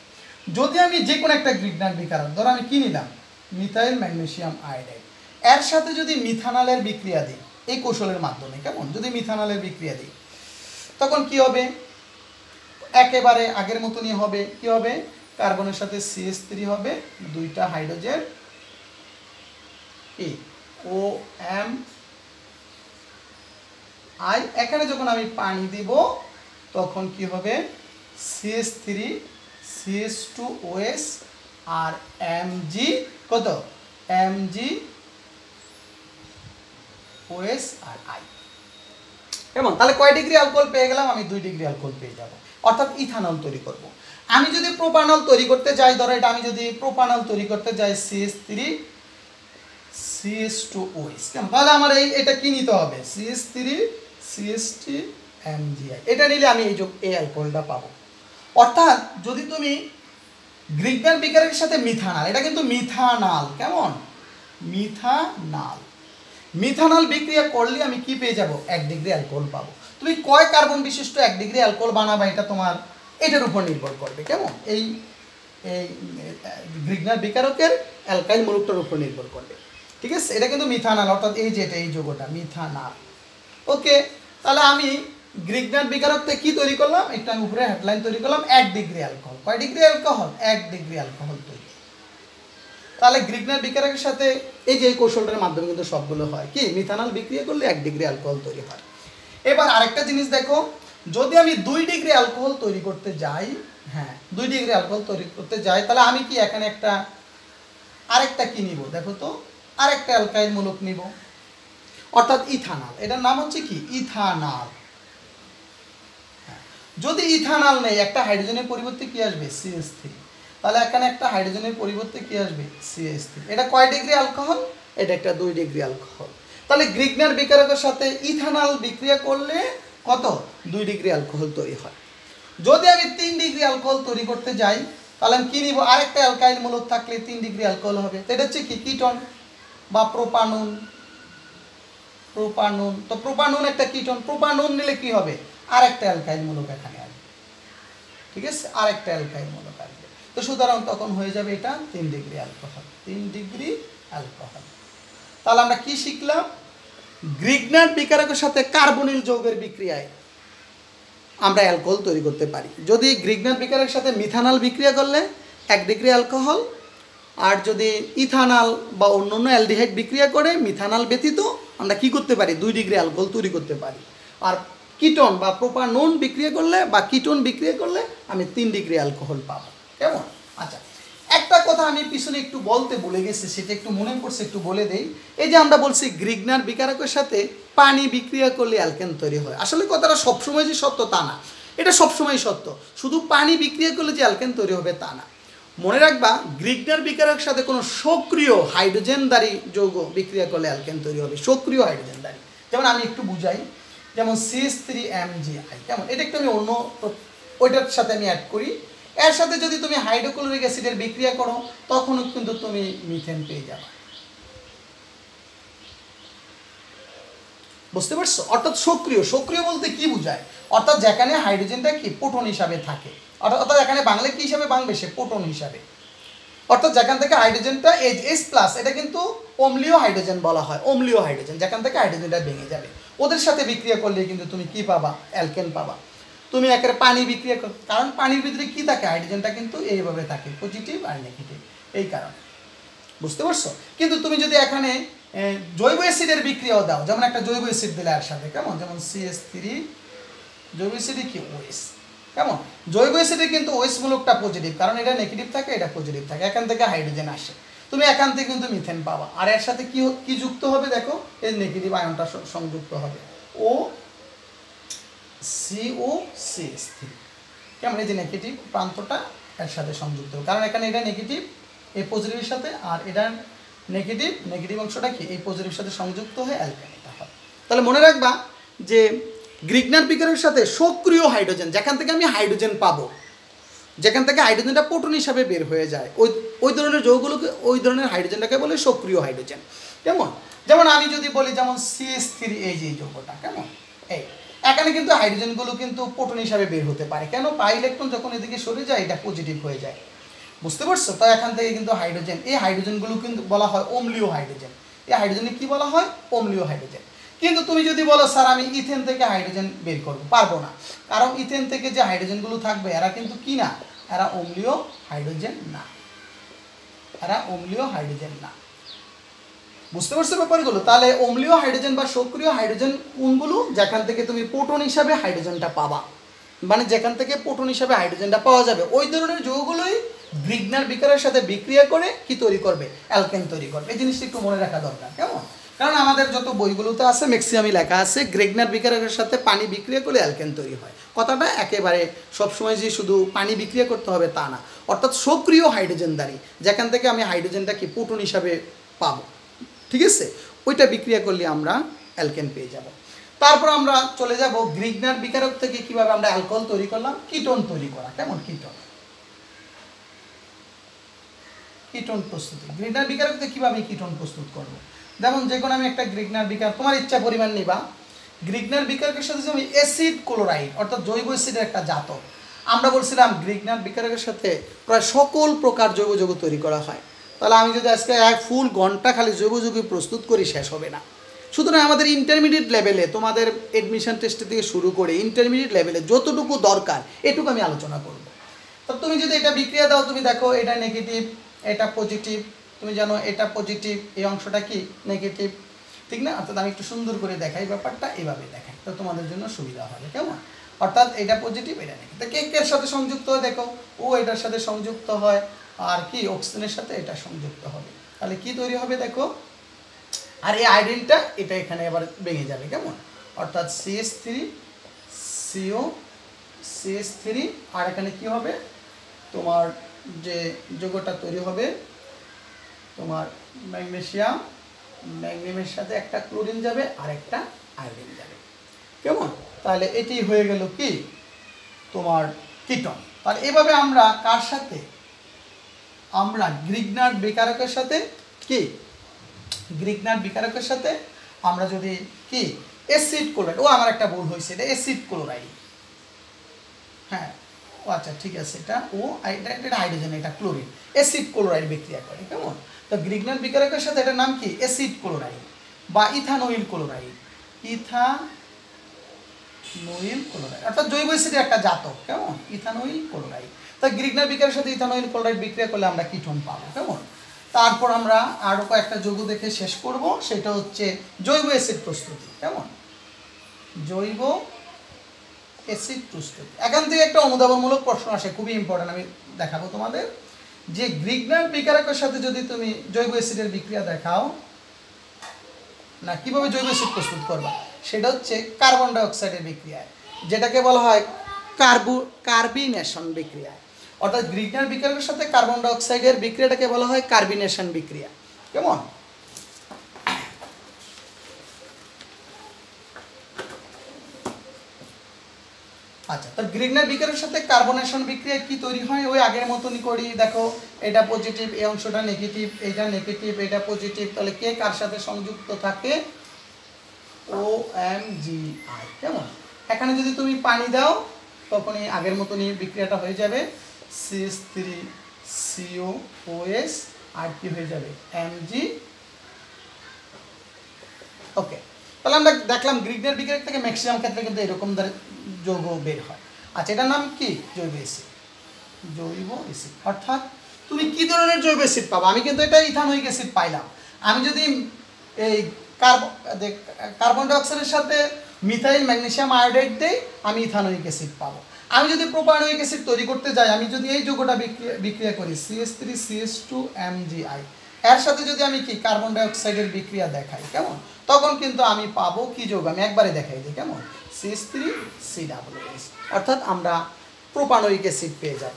যদি আমি যে কোনো একটা গ্রিগনার্ড বিকারক, ধরো আমি কি নিলাম? মিথাইল ম্যাগনেসিয়াম আয়োডাইড, এর সাথে যদি মিথানলের বিক্রিয়া দিই এই কৌশলের মাধ্যমে, কেমন? যদি মিথানলের বিক্রিয়া দিই, তখন কি হবে? একেবারে আগের মতনই হবে। কি হবে? কার্বনের সাথে CH3 হবে, 2টা হাইড্রোজেন, OMI। এখানে যখন আমি পানি দিব তখন কি হবে? CH3 CH2OS আর Mg কত? MgOS R I। কেমন? তাহলে কয় ডিগ্রি অ্যালকোহল পেয়ে গেলাম? আমি 2 ডিগ্রি অ্যালকোহল পেয়ে যাব, অর্থাৎ ইথানল তৈরি করব। আমি যদি প্রোপানল তৈরি করতে যাই, ধরো এটা আমি যদি প্রোপানল তৈরি করতে যাই, CH3 CH2OS, কেমন? তাহলে আমার এটা কি নিতে হবে? CH3 CH3 MgI, এটা নিলে আমি এই অ্যালকোহলটা পাবো। অর্থাৎ যদি তুমি গ্রিগনার্ড বিকারকের সাথে মিথানল, এটা কিন্তু মিথানল, কেমন? মিথানল বিক্রিয়া করলে আমি কি পেয়ে যাব? 1 ডিগ্রি অ্যালকোহল পাবো। তুমি কয় কার্বন বিশিষ্ট 1 ডিগ্রি অ্যালকোহল বানাবা, এটা তোমার এটার উপর নির্ভর করবে, কেমন? এই গ্রিগনার্ড বিকারকের অ্যালকাইল মূলকটার উপর নির্ভর করবে, ঠিক আছে? এটা কিন্তু মিথানল, অর্থাৎ এই যে এটা এই যৌগটা মিথানল। ওকে, তাহলে আমি গ্রিগনার্ড বিকারক থেকে কি তৈরি করলাম? একটা আমি উপরে হেডলাইন তৈরি করলাম, 1 ডিগ্রি অ্যালকোহল। কয় ডিগ্রি অ্যালকোহল? 1 ডিগ্রি অ্যালকোহল তৈরি। তাহলে গ্রিগনার্ড বিকারকের সাথে এই যে কৌশলটার মাধ্যমে কিন্তু সবগুলো হয় কি? মিথানল বিক্রিয়া করলে 1 ডিগ্রি অ্যালকোহল তৈরি হয়। এবার আরেকটা জিনিস দেখো, যদি আমি 2 ডিগ্রি অ্যালকোহল তৈরি করতে যাই, হ্যাঁ 2 ডিগ্রি অ্যালকোহল তৈরি করতে যাই, তাহলে আমি কি এখানে আরেকটা কি নিব দেখো তো, আরেকটা অ্যালকাইল মূলক নিব, অর্থাৎ ইথানল। এটার নাম হচ্ছে কি ইথানল। যদি ইথানল নেই, একটা হাইড্রোজেনের পরিবর্তে কি আসবে CH3, তাহলে এখানে একটা হাইড্রোজেনের পরিবর্তে কি আসবে CH3। এটা কয় ডিগ্রি অ্যালকোহল? এটা একটা 2 ডিগ্রি অ্যালকোহল। তাহলে গ্রিগনার বিকারকের সাথে ইথানল বিক্রিয়া করলে কত 2 ডিগ্রি অ্যালকোহল তৈরি হয়। যদি আমি 3 ডিগ্রি অ্যালকোহল তৈরি করতে যাই, তাহলে আমি কি নিব, আরেকটা অ্যালকাইল মূলক থাকলে 3 ডিগ্রি অ্যালকোহল হবে। তো এটা হচ্ছে কি কিটন বা প্রোপানন। তো প্রোপানন একটা কিটন, প্রোপানন নিলে কি হবে, আরেকটা অ্যালকাইল মূলক এখানে আসবে, ঠিক আছে, আরেকটা অ্যালকাইল মূলক আসবে। তো সুতরাং তখন হয়ে যাবে এটা 3 ডিগ্রি অ্যালকোহল, 3 ডিগ্রি অ্যালকোহল। তাহলে আমরা কি শিখলাম, গ্রিগনার বিকারকের সাথে কার্বনিল যৌগের বিক্রিয়ায় আমরা অ্যালকোহল তৈরি করতে পারি। যদি গ্রিগনার বিকারকের সাথে মিথানল বিক্রিয়া করলে 1 ডিগ্রি অ্যালকোহল, আর যদি ইথানল বা অন্যান্য অ্যালডিহাইড বিক্রিয়া করে মিথানল ব্যতীত আমরা কি করতে পারি 2 ডিগ্রি অ্যালকোহল তৈরি করতে পারি। আর কিটন বা প্রোপানন বিক্রিয়া করলে বা কিটন বিক্রিয়া করলে আমি 3 ডিগ্রি অ্যালকোহল পাবো। কেমন? আচ্ছা, একটা কথা আমি পিছনে একটু বলতে ভুলে গেছি, সেটা একটু মনে পড়ছে, একটু বলে দেই। এই যে আমরা বলছি গ্রিগনার বিকারকের সাথে পানি বিক্রিয়া করলে অ্যালকেন তৈরি হয়, আসলে কথাটা সবসময় যে সত্য তা না, এটা সবসময় সত্য। শুধু পানি বিক্রিয়া করলে যে অ্যালকেন তৈরি হবে তা না। মনে রাখবা, গ্রিগনার বিকারকের সাথে কোনো সক্রিয় হাইড্রোজেনধারী যৌগ বিক্রিয়া করলে অ্যালকেন তৈরি হবে, সক্রিয় হাইড্রোজেনধারী। যেমন আমি একটু বুঝাই, যেমন CH3MgI, কেমন, এটা একটু আমি অন্য ওইটার সাথে আমি অ্যাড করি। এর সাথে যদি তুমি হাইড্রোক্লোরিক অ্যাসিডের বিক্রিয়া করো, তখনও কিন্তু তুমি মিথেন পেয়ে যাবে। বুঝতে পারছো? অর্থাৎ সক্রিয়, সক্রিয় বলতে কি বোঝায়, অর্থাৎ যেখানে হাইড্রোজেনটা কি প্রোটন হিসাবে থাকে, অর্থাৎ এখানে বাংলা কি হিসাবে বাংবে, সে প্রোটন হিসাবে। অর্থাৎ যেখান থেকে হাইড্রোজেনটা H+, এটা কিন্তু অম্লীয় হাইড্রোজেন বলা হয়, অম্লীয় হাইড্রোজেন, যেখান থেকে হাইড্রোজেনটা ভেঙে যাবে, ওদের সাথে বিক্রিয়া করলে কিন্তু তুমি কি পাবা, অ্যালকেন পাবা। তুমি একের পানি বিক্রিয়া কর, কারণ পানির ভিতরে কি থাকে, হাইড্রোজেনটা কিন্তু এইভাবে থাকে, পজিটিভ আর নেগেটিভ, এই কারণে। বুঝতে পারছো? কিন্তু তুমি যদি এখানে জৈব অ্যাসিডের বিক্রিয়াও দাও, যেমন একটা জৈব অ্যাসিড দিলে এর সাথে, কেমন, যেমন CH3, জৈব অ্যাসিডে কি OS, কেমন, জৈব অ্যাসিডে কিন্তু OS মূলকটা পজিটিভ, কারণ এটা নেগেটিভ থাকে, এটা পজিটিভ থাকে, এখান থেকে হাইড্রোজেন আসে, তুমি এখান থেকে কিন্তু মিথেন পাবা। আর এর সাথে কি কি যুক্ত হবে দেখো, এর নেগেটিভ আয়নটা সংযুক্ত হবে, COCH3, কেমন, এই যে নেগেটিভ প্রান্তটা এর সাথে সংযুক্ত হবে, কারণ এখানে এটা নেগেটিভ এই পজিটিভের সাথে, আর এটার নেগেটিভ অংশটা কি এই পজিটিভের সাথে সংযুক্ত হয়ে অ্যালকেন এটা হয়। তাহলে মনে রাখবা যে গ্রিগনার বিকারকের সাথে সক্রিয় হাইড্রোজেন, যেখান থেকে আমি হাইড্রোজেন পাবো, যেখান থেকে হাইড্রোজেনটা প্রোটন হিসাবে বের হয়ে যায়, ওই ধরনের যৌগগুলোকে, ওই ধরনের হাইড্রোজেনটাকে বলে সক্রিয় হাইড্রোজেন। কেমন, যেমন আমি যদি বলি, যেমন CH3, এই যে যৌগটা, কেমন, এই এখানে কিন্তু হাইড্রোজেনগুলো কিন্তু প্রোটন হিসাবে বের হতে পারে, কেন, পাই ইলেকট্রন যখন এদিকে সরে যায় এটা পজিটিভ হয়ে যায়। বুঝতে পারছো? তো এখান থেকে কিন্তু হাইড্রোজেন, এই হাইড্রোজেনগুলো কিন্তু বলা হয় অম্লীয় হাইড্রোজেন। এই হাইড্রোজেনে কি বলা হয়, অম্লীয় হাইড্রোজেন। কিন্তু তুমি যদি বলো স্যার আমি ইথেন থেকে হাইড্রোজেন বের করবো, পারবো না, কারণ ইথেন থেকে যে হাইড্রোজেনগুলো থাকবে এরা কিন্তু কি না, এরা অম্লীয় হাইড্রোজেন না, এরা অম্লীয় হাইড্রোজেন না। বুঝতে পারছো ব্যাপারগুলো? তাহলে অম্লীয় হাইড্রোজেন বা সক্রিয় হাইড্রোজেন কোনগুলো, যেখান থেকে তুমি প্রোটন হিসাবে হাইড্রোজেনটা পাবা, মানে যেখান থেকে প্রোটন হিসাবে হাইড্রোজেনটা পাওয়া যাবে, ওই ধরনের যৌগগুলোই গ্রিগনার বিকারের সাথে বিক্রিয়া করে কি তৈরি করবে, অ্যালকেন তৈরি করবে। এই জিনিসটা একটু মনে রাখা দরকার, কেমন, কারণ আমাদের যত বইগুলোতে আছে ম্যাক্সিমামই লেখা আছে গ্রিগনার বিকারের সাথে পানি বিক্রিয়া করলে অ্যালকেন তৈরি হয়। কথাটা একেবারে সবসময় যে শুধু পানি বিক্রিয়া করতে হবে তা না, অর্থাৎ সক্রিয় হাইড্রোজেনধারী, যেখান থেকে আমি হাইড্রোজেনটা কি প্রোটন হিসাবে পাবো, ঠিক আছে, ওইটা বিক্রিয়া করলে আমরা অ্যালকেন পেয়ে যাব। তারপর আমরা চলে যাব গ্রিগনার বিকারক থেকে কিভাবে আমরা অ্যালকোহল তৈরি করলাম, কিটোন তৈরি করা, কেমন, কিটোন প্রস্তুতি। গ্রিগনার বিকারক থেকে কিভাবে কিটোন প্রস্তুত করব, যেমন যে কোনো আমি একটা গ্রিগনার বিকার, তোমার ইচ্ছা পরিমাণ নিবা, গ্রিগনার বিকারকের সাথে যেমন অ্যাসিড ক্লোরাইড, অর্থাৎ জৈব অ্যাসিডের একটা জাতক, আমরা বলছিলাম গ্রিগনার বিকারকের সাথে প্রায় সকল প্রকার জৈব যৌগ তৈরি করা হয়। তাহলে আমি যদি আজকে এক ফুল ঘন্টা খালি জৈব যৌগ প্রস্তুত করি, শেষ হবে না। সুতরাং আমাদের ইন্টারমিডিয়েট লেভেলে, তোমাদের এডমিশন টেস্ট থেকে শুরু করে ইন্টারমিডিয়েট লেভেলে যতটুকু দরকার এটুকু আমি আলোচনা করব। তো তুমি যদি এটা বিক্রিয়া দাও, তুমি দেখো এটা নেগেটিভ, এটা পজিটিভ, তুমি জানো এটা পজিটিভ, এই অংশটা কি নেগেটিভ, ঠিক না? অর্থাৎ আমি একটু সুন্দর করে দেখাই ব্যাপারটা, এইভাবে দেখাই, তো তোমাদের জন্য সুবিধা হবে। কেমন? অর্থাৎ এটা পজিটিভ, এটা নেগেটিভ। তো কে এর সাথে সংযুক্ত হয় দেখো, ও এটার সাথে সংযুক্ত হয়, আর কি অক্সিজেনের সাথে এটা সংযুক্ত হবে, তাহলে কি তৈরি হবে দেখো, আর এই আয়োডিনটা এটা এখানে আবার ভেঙে যাবে। কেমন? অর্থাৎ CH3 CO CH3, আর এখানে কি হবে তোমার যে যৌগটা তৈরি হবে তোমার ম্যাগনেসিয়াম, ম্যাগনেসিয়ামের সাথে একটা ক্লোরিন যাবে আর একটা আয়োডিন যাবে। কেমন? তাহলে এটি হয়ে গেল কি তোমার কিটন। তাহলে এভাবে আমরা কার সাথে, আমরা গ্রিগনার বিকারকের সাথে, কি গ্রিগনার বিকারকের সাথে আমরা যদি কি অ্যাসিড ক্লোরাইড, ও আমার একটা ভুল হয়েছে, এটা অ্যাসিড ক্লোরাইড, হ্যাঁ ও আচ্ছা ঠিক আছে, এটা ও এটা হাইড্রোজেন, এটা ক্লোরিন, অ্যাসিড ক্লোরাইড বিক্রিয়া করে। কেমন? তো গ্রিগনার বিকারকের সাথে এটার নাম কি অ্যাসিড ক্লোরাইড বা ইথানোইল ক্লোরাইড, ইথানোইল ক্লোরাইড, অর্থাৎ জৈব অ্যাসিডের একটা জাতক। কেমন? ইথানোইল ক্লোরাইড। তা গ্রিগনার বিকারের সাথে ইথানোইল ক্লোরাইড বিক্রিয়া করলে আমরা কিটোন পাবো। কেমন? তারপর আমরা আরও কয়েকটা যৌগ দেখে শেষ করব, সেটা হচ্ছে জৈব অ্যাসিড প্রস্তুতি। কেমন? জৈব অ্যাসিড প্রস্তুতি। এখান থেকে একটা অনুধাবনমূলক প্রশ্ন আসে, খুবই ইম্পর্টেন্ট, আমি দেখাবো তোমাদের, যে গ্রিগনার বিকারকের সাথে যদি তুমি জৈব অ্যাসিডের বিক্রিয়া দেখাও না, কিভাবে জৈব অ্যাসিড প্রস্তুত করবা, সেটা হচ্ছে কার্বন ডাই অক্সাইডের বিক্রিয়ায়, যেটাকে বলা হয় কার্বিনেশন বিক্রিয়া। অর্থাৎ গ্রিগনার বিকারকের সাথে কার্বন ডাই অক্সাইডের বিক্রিয়াটাকে বলা হয় কার্বিনেশন বিক্রিয়া। কেমন? আচ্ছা, তো গ্রিগনার বিকারের সাথে কার্বনেশন বিক্রিয়া কি তৈরি হয়, ওই আগের মতনই করি। দেখো এটা পজিটিভ, এই অংশটা নেগেটিভ, এটা নেগেটিভ, এটা পজিটিভ, তাহলে কে কার সাথে সংযুক্ত থাকে, OMgI। কেমন? এখানে যদি তুমি পানি দাও তখনই আগের মতনই বিক্রিয়াটা হয়ে যাবে, CH3COOS, আর কি হয়ে যাবে Mg। ওকে, তাহলে আমরা দেখলাম গ্রিগনার বিক্রিয়া থেকে ম্যাক্সিমাম ক্ষেত্রে কিন্তু এরকম যৌগ বের হয়। আচ্ছা, এটার নাম কি জৈব অ্যাসিড। জৈব অ্যাসিড অর্থাৎ তুমি কি ধরনের জৈব অ্যাসিড পাবা, আমি কিন্তু এটা ইথানোইক অ্যাসিড পাইলাম। আমি যদি এই কার্বন ডাই অক্সাইডের সাথে মিথাইল ম্যাগনেসিয়াম আয়োডাইড দেই, আমি ইথানোইক অ্যাসিড পাবো। আমি যদি প্রোপানোইক অ্যাসিড তৈরি করতে যাই, আমি যদি এই যৌগটা বিক্রিয়া করি CH3CH2MgI, এর সাথে যদি আমি কি কার্বন ডাই অক্সাইডের বিক্রিয়া দেখাই, কেমন, তখন কিন্তু আমি পাবো কি যৌগ, আমি একবারে দেখাই দিই, কেমন, CH3COOS, অর্থাৎ আমরা প্রোপানোইক অ্যাসিড পেয়ে যাব।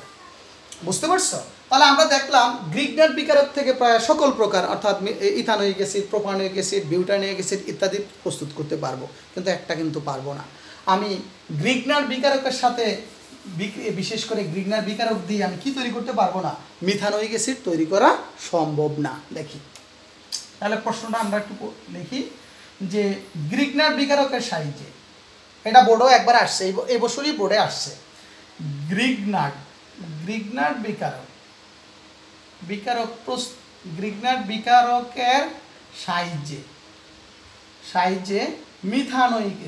বুঝতে পারছো? তাহলে আমরা দেখলাম গ্রিগনার বিকারক থেকে প্রায় সকল প্রকার, অর্থাৎ ethanoic acid, propanoic acid, butanoic acid ইত্যাদি প্রস্তুত করতে পারবো, কিন্তু একটা কিন্তু পারবো না, আমি গ্রিগনার বিকারকের সাথে বিশেষ করে গ্রিগনার বিকারক দিয়ে আমি কি তৈরি করতে পারবো না, মিথানোইক অ্যাসিড তৈরি করা সম্ভব না। দেখি তাহলে প্রশ্নটা আমরা একটু লিখি, যে গ্রিগনার বিকারকের সাহায্যে, এটা বোর্ডও একবার আসছে, এই বছরই বোর্ডে আসছে, গ্রিগনার গ্রিগনার বিকারকের সাহায্যে মিথানোইক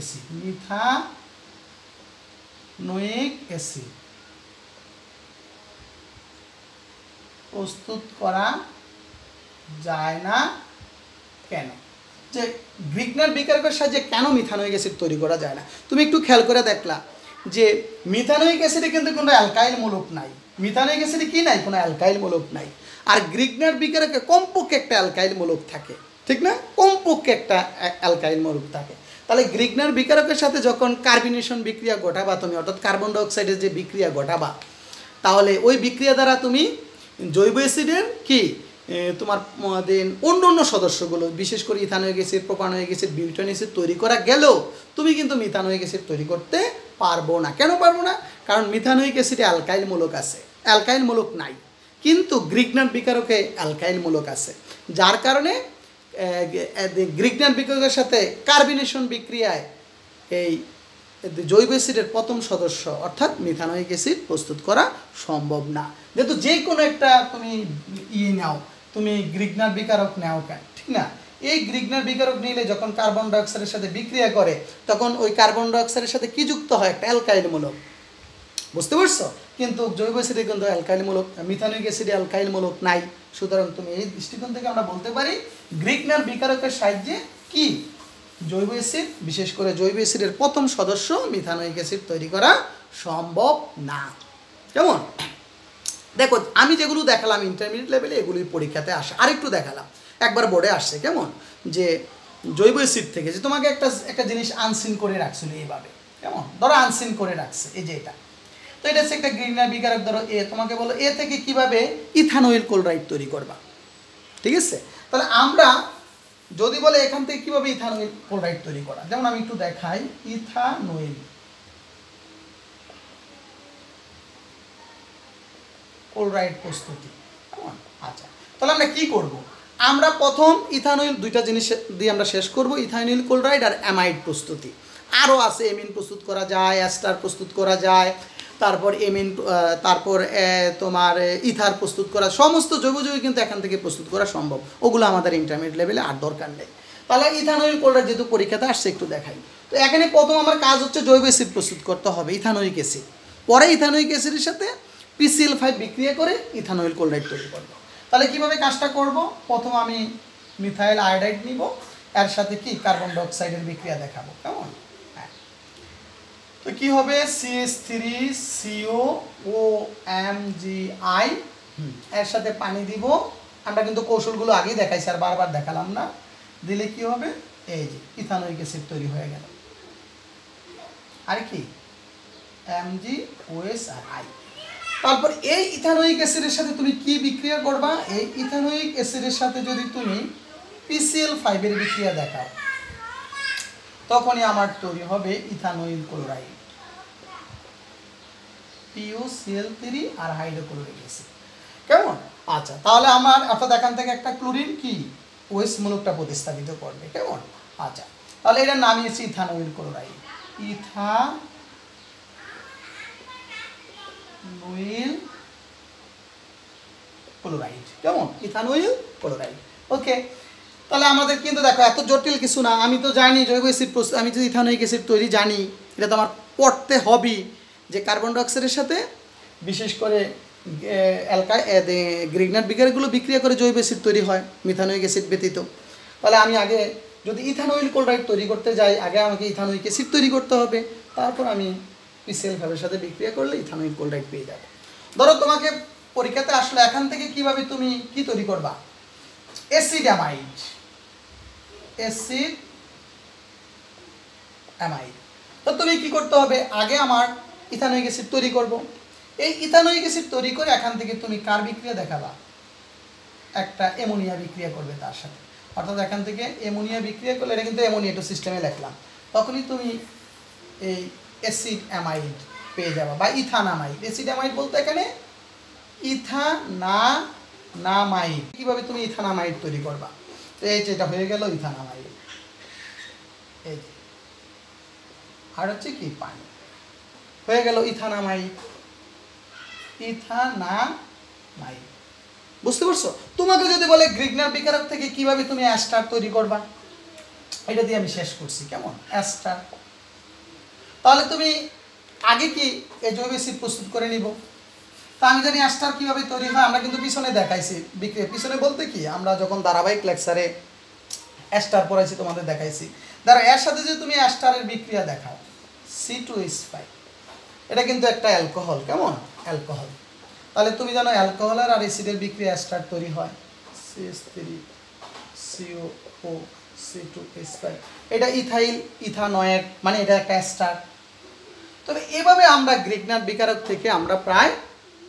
অ্যাসিড প্রস্তুত করা যায় না কেন? যে গ্রিগনার বিকারকের সাহায্যে কেন মিথানোইক অ্যাসিড তৈরি করা যায় না, তুমি একটু খেয়াল করে দেখলা যে মিথানোইক অ্যাসিডে কিন্তু কোনো অ্যালকাইল মূলক নাই, মিথানোইক অ্যাসিডে কি নাই, কোনো অ্যালকাইল মূলক নাই, আর গ্রিগনার বিকারকে কমপক্ষে একটা অ্যালকাইল মূলক থাকে, ঠিক না, কমপক্ষে একটা অ্যালকাইল মূলক থাকে। তাহলে গ্রিগনার বিকারকের সাথে যখন কার্বিনেশন বিক্রিয়া ঘটাবা তুমি, অর্থাৎ কার্বন ডাই অক্সাইডের যে বিক্রিয়া ঘটাবা, তাহলে ওই বিক্রিয়া দ্বারা তুমি জৈব অ্যাসিডের কি তোমার অন্য অন্য সদস্যগুলো, বিশেষ করে ethanoic acid, propanoic acid, butanoic acid তৈরি করা গেলেও তুমি কিন্তু মিথানোইক অ্যাসিড তৈরি করতে পারবো না। কেন পারবো না? কারণ মিথানোইক অ্যাসিডে অ্যালকাইল মূলক আছে, অ্যালকাইল মূলক নাই, কিন্তু গ্রিগনার বিকারকে অ্যালকাইল মূলক আছে, যার কারণে গ্রিগনার বিকারকের সাথে কার্বিনেশন বিক্রিয়ায় এই জৈব অ্যাসিডের প্রথম সদস্য অর্থাৎ মিথানোইক অ্যাসিড প্রস্তুত করা সম্ভব না। যেহেতু যে কোনো একটা তুমি নাও, তুমি গ্রিগনার বিকারক নাও কেন, ঠিক না, এই গ্রিগনার বিকারক নিলে যখন কার্বন ডাই অক্সাইডের সাথে বিক্রিয়া করে, তখন ওই কার্বন ডাই অক্সাইডের সাথে কি যুক্ত হয়, একটা অ্যালকাইল মূলক। বুঝতে পারছো? কিন্তু জৈব অ্যাসিডে কিন্তু অ্যালকাইল মূলক, মিথানোইক অ্যাসিডে অ্যালকাইল মূলক নাই। সুতরাং তুমি এই দৃষ্টিকোণ থেকে আমরা বলতে পারি গ্রিগনার বিকারকের সাহায্যে কি জৈব অ্যাসিড, বিশেষ করে জৈব অ্যাসিডের প্রথম সদস্য মিথানোয়িক অ্যাসিড তৈরি করা সম্ভব না। কেমন? দেখো আমি যেগুলো দেখালাম ইন্টারমিডিয়েট লেভেলে এগুলোই পরীক্ষাতে আসে। আরেকটু দেখালাম, একবার বোর্ডে আসছে। কেমন? যে জৈব অ্যাসিড থেকে যে তোমাকে একটা জিনিস আনসিন করে রাখছিল এইভাবে। কেমন? ধরো আনসিন করে রাখছে, এই যে এটা, তো এটা হচ্ছে একটা গ্রিগনার বিকারক। ধরো এ, তোমাকে বলো এ থেকে কিভাবে ইথানয়েল ক্লোরাইড তৈরি করবা। ঠিক আছে? তাহলে আমরা যদি বলে এখান থেকে কিভাবে ইথানয়েল ক্লোরাইড তৈরি করা, যেমন আমি একটু দেখাই। ইথানয়েল ক্লোরাইড প্রস্তুতি। কেমন? আচ্ছা, তাহলে আমরা কি করব? আমরা প্রথম ইথানয়েল, দুইটা জিনিস দিয়ে আমরা শেষ করব, ইথানয়েল ক্লোরাইড আর অ্যামাইড প্রস্তুতি। আরও আছে, এমিন প্রস্তুত করা যায়, অ্যাস্টার প্রস্তুত করা যায়, তারপর এমিন, তারপর তোমার ইথার প্রস্তুত করা, সমস্ত জৈব যৌগ কিন্তু এখান থেকে প্রস্তুত করা সম্ভব। ওগুলো আমাদের ইন্টারমিডিয়েট লেভেলে আর দরকার নেই। তাহলে ইথানয়েল ক্লোরাইড যেহেতু পরীক্ষাতে আসছে একটু দেখাই। তো এখানে প্রথম আমার কাজ হচ্ছে জৈব অ্যাসিড প্রস্তুত করতে হবে, ইথানোয়িক অ্যাসিড। পরে ইথানোয়িক অ্যাসিডের সাথে PCl5 বিক্রিয়া করে ইথানয়েল ক্লোরাইড তৈরি করব। তাহলে কিভাবে কাজটা করব? প্রথম আমি মিথাইল আয়োডাইড নিব, এর সাথে কি কার্বন ডাইঅক্সাইডের বিক্রিয়া দেখাবো। কেমন? তো কি হবে? CH3COOMgI, এর সাথে পানি দিব। আমরা কিন্তু কৌশলগুলো আগেই দেখাইছি, আর বারবার দেখালাম না। দিলে কি হবে? এই যে ইথানোয়িক অ্যাসিড তৈরি হয়ে গেল। আর কি MgOSi। তারপর এই ইথানোয়িক অ্যাসিডের সাথে তুমি কি বিক্রিয়া করবা? এই ইথানোয়িক অ্যাসিডের সাথে যদি তুমি PCl5 এর বিক্রিয়া দেখাও, তখনই আমার তৈরি হবে ইথানোয়িল ক্লোরাইড, PuCl3 আর হাইড্রোক্লোরিক অ্যাসিড। কেমন? আচ্ছা, তাহলে আমার অর্থাৎ এখান থেকে একটা ক্লোরিন কি OS মূলকটা প্রতিস্থাপিত করবে। কেমন? আচ্ছা, তাহলে এটা নামিয়েছি ইথানোয়িল ক্লোরাইড, ইথানোয়িল ক্লোরাইড। কেমন? ইথানোয়িল ক্লোরাইড। ওকে, তাহলে আমাদের কিন্তু দেখো এত জটিল কিছু না। আমি তো জানি জৈব অ্যাসিড প্রস্তুত, আমি যদি ইথানোয়িক অ্যাসিড তৈরি জানি, এটা তো আমার পড়তে হবে যে কার্বন ডাইঅক্সাইডের সাথে বিশেষ করে গ্রিগনার বিকারকগুলো বিক্রিয়া করে জৈব অ্যাসিড তৈরি হয় মিথানোয়িক অ্যাসিড ব্যতীত। তাহলে আমি আগে যদি ইথানোয়িল ক্লোরাইড তৈরি করতে যাই, আগে আমাকে ইথানোয়িক অ্যাসিড তৈরি করতে হবে, তারপর আমি PCl5 এর সাথে বিক্রিয়া করলে ইথানোয়িল ক্লোরাইড পেয়ে যাবো। ধরো তোমাকে পরীক্ষাতে আসলে এখান থেকে কিভাবে তুমি কি তৈরি করবা? Acid amide, acid amide. তো তুমি কি করতে হবে? আগে আমার ইথানোয়িক অ্যাসিড তৈরি করব। এই ইথানোয়িক অ্যাসিড তৈরি করে এখান থেকে তুমি কার বিক্রিয়া দেখাবা? একটা অ্যামোনিয়া বিক্রিয়া করবে তার সাথে। অর্থাৎ এখান থেকে অ্যামোনিয়া বিক্রিয়া করলে, এটা কিন্তু অ্যামোনিয়া টু সিস্টেমে লিখলাম, তখনই তুমি এই অ্যাসিড অ্যামাইড পেয়ে যাবা বা ইথানামাইড। অ্যাসিড অ্যামাইড বলতে এখানে ইথানামাইড। কিভাবে তুমি ইথানামাইড তৈরি করবা? এই যে এটা হয়ে গেল ইথানামাইড, এই যে, আর হচ্ছে কি পানি হয়ে গেল ইথানামাইড, ইথানামাইড। বুঝতে পারছো? তোমাকে যদি বলে গ্রিগনার বিকারক থেকে কিভাবে তুমি অ্যাস্টার তৈরি করবা, এটা দিয়ে আমি শেষ করছি। কেমন? অ্যাস্টার। তাহলে তুমি আগে কি এই জৈব অ্যাসিড প্রস্তুত করে নিব। তা আমি জানি অ্যাস্টার কিভাবে তৈরি হয়, আমরা কিন্তু পিছনে দেখাইছি। পিছনে বলতে কি, আমরা যখন ধারাবাহিক লেকচারে অ্যাস্টার পড়াইছি তোমাদের দেখাইছি। ধরো এর সাথে যদি তুমি অ্যাস্টারের বিক্রিয়া দেখাও, C2H5, এটা কিন্তু একটা অ্যালকোহল। কেমন? অ্যালকোহল। তাহলে তুমি জানো অ্যালকোহলের আর অ্যাসিডের বিক্রিয়া অ্যাস্টার তৈরি হয়, CH3COC2H5। এটা ইথাইল ইথানয়েড, মানে এটা একটা অ্যাস্টার। তবে এভাবে আমরা গ্রিগনার বিকারক থেকে আমরা প্রায়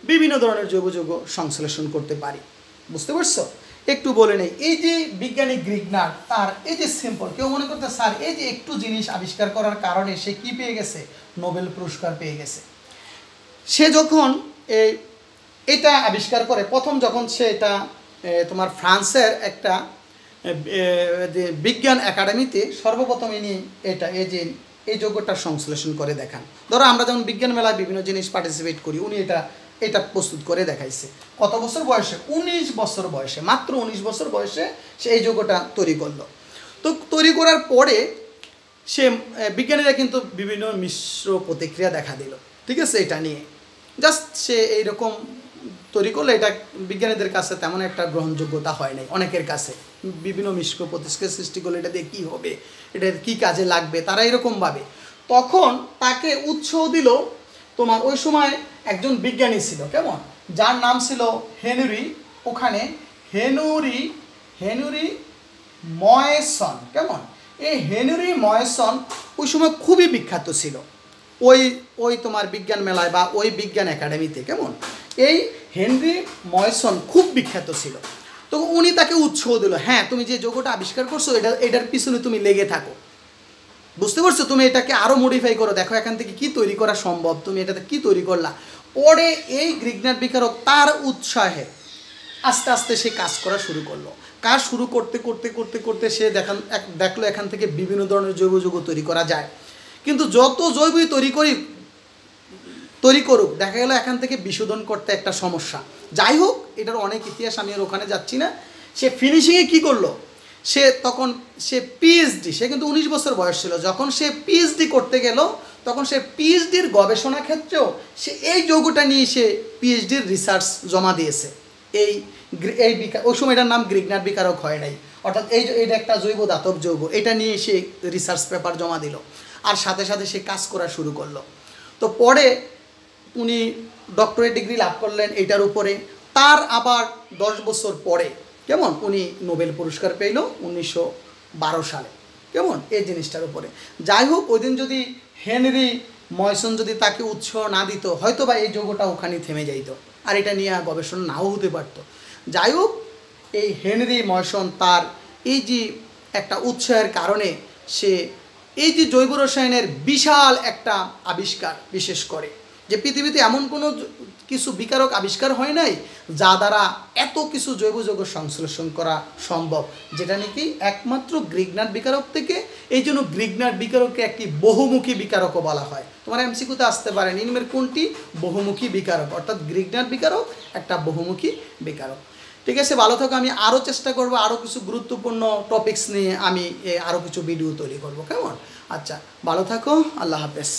বিভিন্ন ধরনের জৈব যৌগ সংশ্লেষণ করতে পারি। বুঝতে পারছো? একটু বলে নেই, এই যে বিজ্ঞানী গ্রিগনার, তার এই যে সিম্পল, কেউ মনে করতে স্যার এই যে একটু জিনিস আবিষ্কার করার কারণে সে কি পেয়ে গেছে? নোবেল পুরস্কার পেয়ে গেছে। সে যখন এটা আবিষ্কার করে, প্রথম যখন সে এটা তোমার ফ্রান্সের একটা বিজ্ঞান একাডেমিতে সর্বপ্রথম ইনি এটা এই যৌগটার সংশ্লেষণ করে দেখান। ধরো আমরা যেমন বিজ্ঞান মেলায় বিভিন্ন জিনিস পার্টিসিপেট করি, উনি এটা প্রস্তুত করে দেখাইছে। কত বছর বয়সে? 19 বছর বয়সে, মাত্র 19 বছর বয়সে সে এই যৌগটা তৈরি করলো। তো তৈরি করার পরে সে বিজ্ঞানীরা কিন্তু বিভিন্ন মিশ্র প্রতিক্রিয়া দেখা দিল। ঠিক আছে? এটা নিয়ে জাস্ট সে এইরকম তৈরি করলে এটা বিজ্ঞানীদের কাছে তেমন একটা গ্রহণযোগ্যতা হয় নাই, অনেকের কাছে বিভিন্ন মিশ্র প্রতিষ্ঠা সৃষ্টি করলে এটা দিয়ে কী হবে, এটা কী কাজে লাগবে, তারা এরকম ভাবে। তখন তাকে উৎসাহ দিল তোমার ওই সময় একজন বিজ্ঞানী ছিল, কেমন, যার নাম ছিল হেনরি, ওখানে হেনরি ময়সন, কেমন। এই হেনরি ময়সন ওই সময় খুবই বিখ্যাত ছিল ওই তোমার বিজ্ঞান মেলায় বা ওই বিজ্ঞান একাডেমিতে, কেমন। এই হেনরি ময়সন খুব বিখ্যাত ছিল। তো উনি তাকে উৎসাহ দিল, হ্যাঁ তুমি যে যৌগটা আবিষ্কার করছো এটার পিছনে তুমি লেগে থাকো, বুঝতে পারছো, তুমি এটাকে আরও মডিফাই করো, দেখো এখান থেকে কি তৈরি করা সম্ভব, তুমি এটাতে কি তৈরি করলা। পরে এই গ্রিগনার বিকারক তার উৎসাহে আস্তে আস্তে সে কাজ করা শুরু করলো। কাজ শুরু করতে করতে করতে করতে সে দেখলো এখান থেকে বিভিন্ন ধরনের জৈব যৌগ তৈরি করা যায়। কিন্তু যত জৈবই তৈরি করুক দেখা গেল এখান থেকে বিশোধন করতে একটা সমস্যা। যাই হোক, এটার অনেক ইতিহাস, আমি আর ওখানে যাচ্ছি না। সে ফিনিশিংয়ে কী করলো, সে পিএইচডি, সে কিন্তু 19 বছর বয়স ছিল যখন সে পিএইচডি করতে গেল, তখন সে পিএইচডির গবেষণা ক্ষেত্রেও সে এই যৌগটা নিয়ে সে পিএইচডির রিসার্চ জমা দিয়েছে। এই ওই সময় এটার নাম গ্রিগনার বিকারক হয় নাই, অর্থাৎ এইটা একটা জৈব ধাতব যৌগ, এটা নিয়ে সে রিসার্চ পেপার জমা দিল, আর সাথে সাথে সে কাজ করা শুরু করলো। তো পরে উনি ডক্টরেট ডিগ্রি লাভ করলেন এইটার উপরে। তার আবার 10 বছর পরে, কেমন, উনি নোবেল পুরস্কার পেল 1912 সালে, কেমন, এই জিনিসটার উপরে। যাই হোক, ওই দিন যদি হেনরি ময়সন যদি তাকে উৎসাহ না দিত, হয়তো বা এই যৌগটা ওখানে থেমে যাইত, আর এটা নিয়ে গবেষণা নাও হতে পারত। যাই হোক, এই হেনরি ময়সন তার এই যে একটা উৎসাহের কারণে সে এই যে জৈব রসায়নের বিশাল একটা আবিষ্কার বিশেষ করে, যে পৃথিবীতে এমন কোনো কিছু বিকারক আবিষ্কার হয় নাই যা দ্বারা এত কিছু জৈব যৌগ সংশ্লেষণ করা সম্ভব, যেটা নাকি একমাত্র গ্রিগনার বিকারক থেকে। এই জন্য গ্রিগনার বিকারককে একটি বহুমুখী বিকারকও বলা হয়। তোমার এমসিকিউতে আসতে পারে নিম্নের কোনটি বহুমুখী বিকারক, অর্থাৎ গ্রিগনার বিকারক একটা বহুমুখী বিকারক। ঠিক আছে, ভালো থাকো। আমি আরও চেষ্টা করব আরও কিছু গুরুত্বপূর্ণ টপিকস নিয়ে আমি আরও কিছু ভিডিও তৈরি করব, কেমন। আচ্ছা, ভালো থাকো, আল্লাহ হাফেজ।